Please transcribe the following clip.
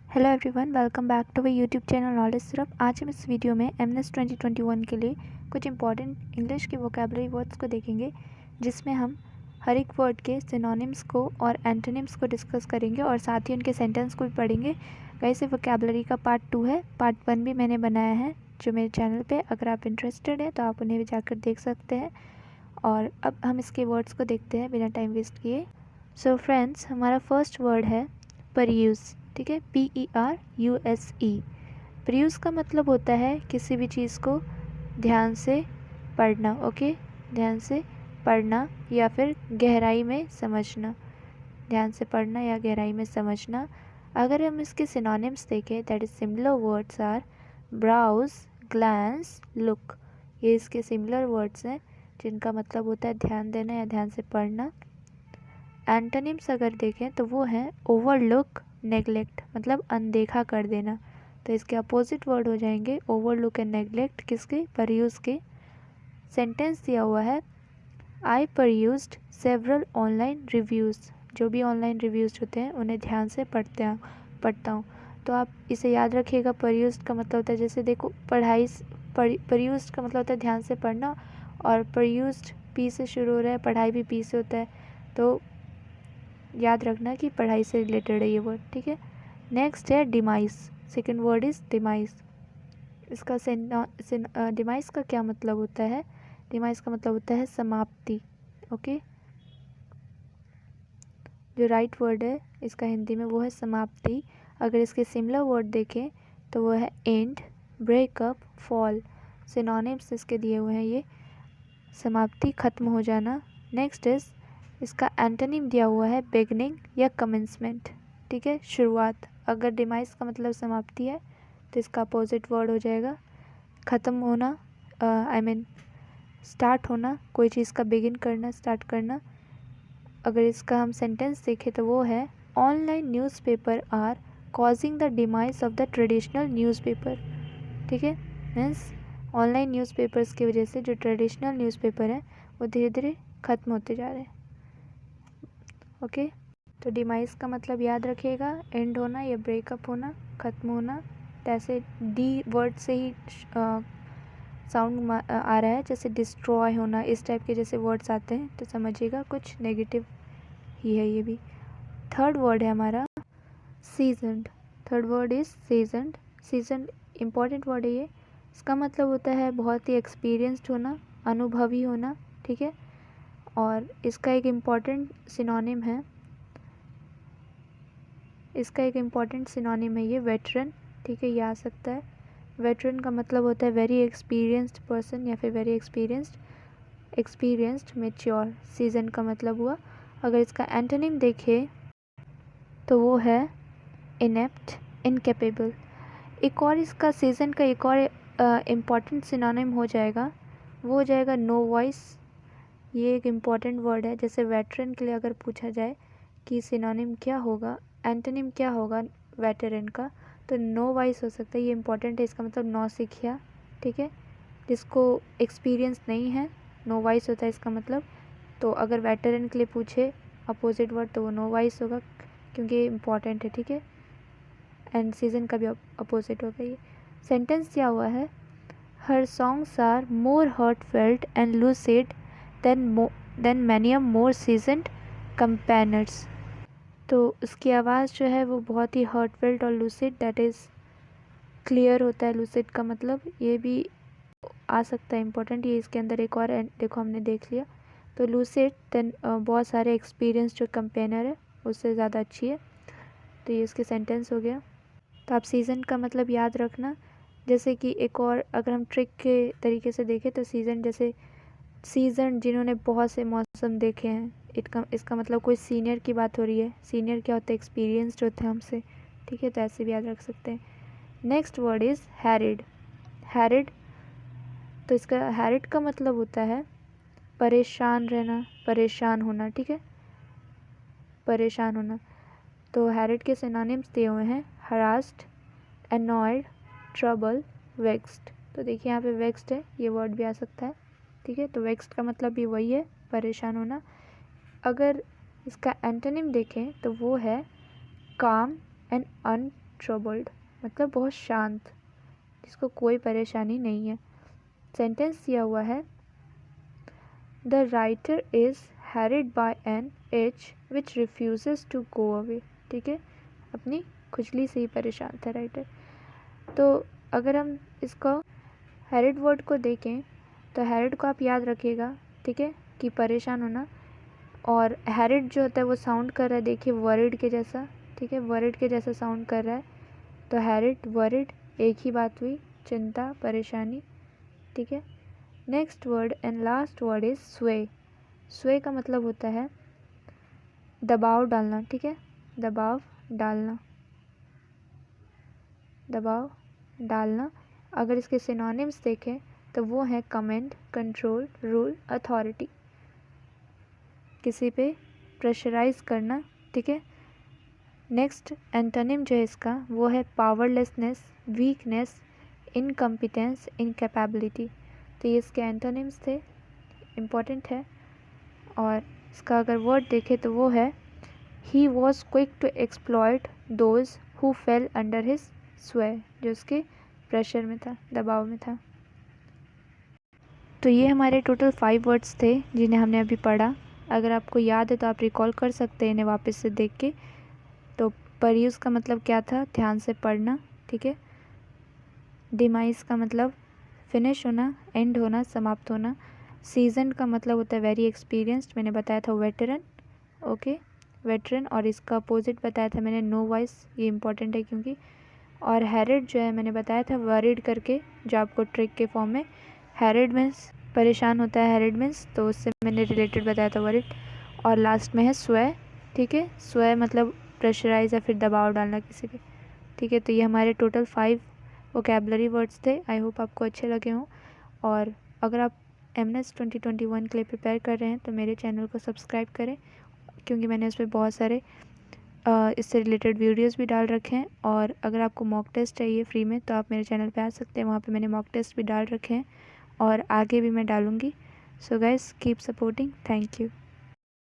Hello everyone, welcome back to my YouTube channel knowledge सिर्फ। आज हम इस वीडियो में एमएनएस 2021 के लिए कुछ इंपॉर्टेंट इंग्लिश के वोकेबलरी वर्ड्स को देखेंगे, जिसमें हम हर एक वर्ड के सिनोनिम्स को और एंटोनिम्स को डिस्कस करेंगे और साथ ही उनके सेंटेंस को भी पढ़ेंगे। गाइस, ये वोकेबलरी का पार्ट 2 है। पार्ट 1 भी मैंने बनाया है जो मेरे चैनल पर। अगर आप इंटरेस्टेड हैं तो आप उन्हें भी जाकर देख सकते हैं। और अब हम इसके वर्ड्स को देखते हैं बिना टाइम वेस्ट किए। सो फ्रेंड्स, हमारा फर्स्ट वर्ड है परयूज़। ठीक है, PERUSE। परयूज़ का मतलब होता है किसी भी चीज़ को ध्यान से पढ़ना। ओके, ध्यान से पढ़ना या फिर गहराई में समझना। ध्यान से पढ़ना या गहराई में समझना। अगर हम इसके सिनोनिम्स देखें, that is similar words are browse, glance, look. ये इसके सिमिलर वर्ड्स हैं जिनका मतलब होता है ध्यान देना या ध्यान से पढ़ना। एंटोनिम्स अगर देखें तो वो है ओवरलुक, नेगलेक्ट, मतलब अनदेखा कर देना। तो इसके अपोजिट वर्ड हो जाएंगे ओवरलुक एंड नेगलेक्ट, किसके? परयूज़ के। सेंटेंस दिया हुआ है आई परयूज्ड सेवरल ऑनलाइन रिव्यूज़। जो भी ऑनलाइन रिव्यूज़ होते हैं उन्हें ध्यान से पढ़ता हूँ। तो आप इसे याद रखिएगा। परयूज्ड का मतलब होता है, जैसे देखो परयूज्ड का मतलब होता है ध्यान से पढ़ना, और परयूज्ड पी से शुरू हो रहा है, पढ़ाई भी पी से होता है। तो याद रखना कि पढ़ाई से रिलेटेड है ये वर्ड। ठीक है, नेक्स्ट है demise. Second word is demise. इसका डिमाइस का क्या मतलब होता है? डिमाइस का मतलब होता है समाप्ति। ओके, जो राइट वर्ड है इसका हिंदी में वो है समाप्ति। अगर इसके सिमिलर वर्ड देखें तो वो है एंड, ब्रेकअप, फॉल। सिनोनिम्स इसके दिए हुए हैं ये, समाप्ति, खत्म हो जाना। नेक्स्ट इज इसका एंटोनिम दिया हुआ है बिगनिंग या कमेंसमेंट। ठीक है, शुरुआत। अगर डिमाइस का मतलब समाप्ति है तो इसका अपोजिट वर्ड हो जाएगा ख़त्म होना, आई मीन स्टार्ट होना, कोई चीज़ का बिगिन करना, स्टार्ट करना। अगर इसका हम सेंटेंस देखें तो वो है online newspaper are causing the demise of the traditional newspaper. ठीक है, मीन्स ऑनलाइन न्यूज़पेपर्स की वजह से जो ट्रेडिशनल न्यूज़पेपर है वो धीरे धीरे ख़त्म होते जा रहे हैं। ओके, तो डिमाइस का मतलब याद रखिएगा, एंड होना या ब्रेकअप होना, ख़त्म होना। जैसे डी वर्ड से ही साउंड आ रहा है, जैसे डिस्ट्रॉय होना, इस टाइप के जैसे वर्ड्स आते हैं तो समझिएगा कुछ नेगेटिव ही है ये भी। थर्ड वर्ड है हमारा seasoned. Third word is seasoned. Seasoned important word है ये। इसका मतलब होता है बहुत ही एक्सपीरियंस्ड होना, अनुभवी होना। ठीक है, और इसका एक इम्पॉर्टेंट सिनोनिम है, ये वेटरन। ठीक है, ये आ सकता है। वेटरन का मतलब होता है वेरी एक्सपीरियंस्ड पर्सन या फिर वेरी एक्सपीरियंस्ड, मेच्योर। सीजन का मतलब हुआ। अगर इसका एंटोनिम देखें तो वो है इनेप्ट, इनकेपेबल। एक और इसका सीजन का एक और इम्पॉर्टेंट सिनोनिम हो जाएगा, वो हो जाएगा नो वॉइस। ये एक इम्पॉर्टेंट वर्ड है। जैसे वेटरन के लिए अगर पूछा जाए कि सिनोनिम क्या होगा, एंटोनिम क्या होगा वेटरन का, तो नो वॉइस हो सकता है। ये इंपॉर्टेंट है, इसका मतलब नौसिखिया। ठीक है, जिसको एक्सपीरियंस नहीं है, नो वॉइस होता है इसका मतलब। तो अगर वेटरन के लिए पूछे अपोजिट वर्ड तो वो नो वॉइस होगा, क्योंकि ये इंपॉर्टेंट है। ठीक है, एंड सीजन का भी अपोजिट होगा ये। सेंटेंस दिया हुआ है her songs are more heartfelt and lucid than many a more seasoned campaigners. तो उसकी आवाज़ जो है वो बहुत ही हर्टफेल्ट और लूसिड, दैट इज़ क्लियर होता है। लूसिड का मतलब ये भी आ सकता है इम्पोर्टेंट। ये इसके अंदर एक और देखो हमने देख लिया। तो लूसिड देन बहुत सारे एक्सपीरियंस जो कंपेनर है उससे ज़्यादा अच्छी है। तो ये इसके सेंटेंस हो गया। तो आप सीज़न का मतलब याद रखना। जैसे कि एक और अगर हम ट्रिक के तरीके से देखें तो सीज़न, जैसे सीज़न जिन्होंने बहुत से मौसम देखे हैं, इसका मतलब कोई सीनियर की बात हो रही है। सीनियर क्या होता है? एक्सपीरियंस्ड होते हैं हमसे। ठीक है, तो ऐसे भी याद रख सकते हैं। Next word is harried. Harried, तो इसका हैरिड का मतलब होता है परेशान रहना, परेशान होना। ठीक है, परेशान होना। तो हैरिड के सिनोनिम्स दिए हुए हैं हरास्ड, एनॉयड, ट्रबल, वेक्स्ड। तो देखिए यहाँ पे वेक्स्ड है, ये वर्ड भी आ सकता है। ठीक है, तो वेक्स्ड का मतलब भी वही है, परेशान होना। अगर इसका एंटोनिम देखें तो वो है काम एंड ट्रबल्ड मतलब बहुत शांत, जिसको कोई परेशानी नहीं है। सेंटेंस दिया हुआ है the writer is harried by an itch which refuses to go away. ठीक है, अपनी खुजली से ही परेशान था राइटर। तो अगर हम इसको हैरिड वर्ड को देखें तो हैरिड को आप याद रखिएगा, ठीक है, कि परेशान होना। और हैरिड जो होता है वो साउंड कर रहा है, देखिए वरिड के जैसा, ठीक है, वरिड के जैसा साउंड कर रहा है। तो हैरिड वरिड एक ही बात हुई, चिंता परेशानी। ठीक है, next word and last word is स्वे। स्वे का मतलब होता है दबाव डालना। ठीक है, दबाव डालना, दबाव डालना। अगर इसके सिनोनिम्स देखें तो वो है कमेंड, कंट्रोल, रूल, अथॉरिटी, किसी पे प्रेशराइज करना। ठीक है, नेक्स्ट एंटोनिम जो है इसका वो है पावरलेसनेस, वीकनेस, इनकम्पिटेंस, इनकैपेबिलिटी। तो ये इसके एंटोनिम्स थे, इम्पॉर्टेंट है। और इसका अगर वर्ड देखें तो वो है he was quick to exploit those who fell under his sway, जो उसके प्रेशर में था, दबाव में था। तो ये हमारे टोटल 5 वर्ड्स थे जिन्हें हमने अभी पढ़ा। अगर आपको याद है तो आप रिकॉल कर सकते हैं इन्हें वापस से देख के। तो परयूज़ का मतलब क्या था, ध्यान से पढ़ना। ठीक है, डिमाइस का मतलब फिनिश होना, एंड होना, समाप्त होना। सीजन का मतलब होता है वेरी एक्सपीरियंस्ड, मैंने बताया था वेटरन। Okay, veteran. और इसका अपोजिट बताया था मैंने नो वॉइस, ये इंपॉर्टेंट है क्योंकि। और हैरिड जो है मैंने बताया था वरिड करके, जो आपको ट्रिक के फॉर्म में हैरिड मीन्स परेशान होता है, हैरिड मीन्स, तो उससे मैंने रिलेटेड बताया था वरिड। और लास्ट में है स्वे। ठीक है, स्वे मतलब प्रेशराइज या फिर दबाव डालना किसी पे। ठीक है, तो ये हमारे टोटल 5 वोकैबलरी वर्ड्स थे। आई होप आपको अच्छे लगे हों। और अगर आप एमएनएस 2021 के लिए प्रिपेयर कर रहे हैं तो मेरे चैनल को सब्सक्राइब करें, क्योंकि मैंने उस पर बहुत सारे इससे रिलेटेड वीडियोस भी डाल रखे हैं। और अगर आपको मॉक टेस्ट चाहिए फ्री में तो आप मेरे चैनल पे आ सकते हैं, वहाँ पे मैंने मॉक टेस्ट भी डाल रखे हैं और आगे भी मैं डालूँगी। So guys keep supporting, thank you.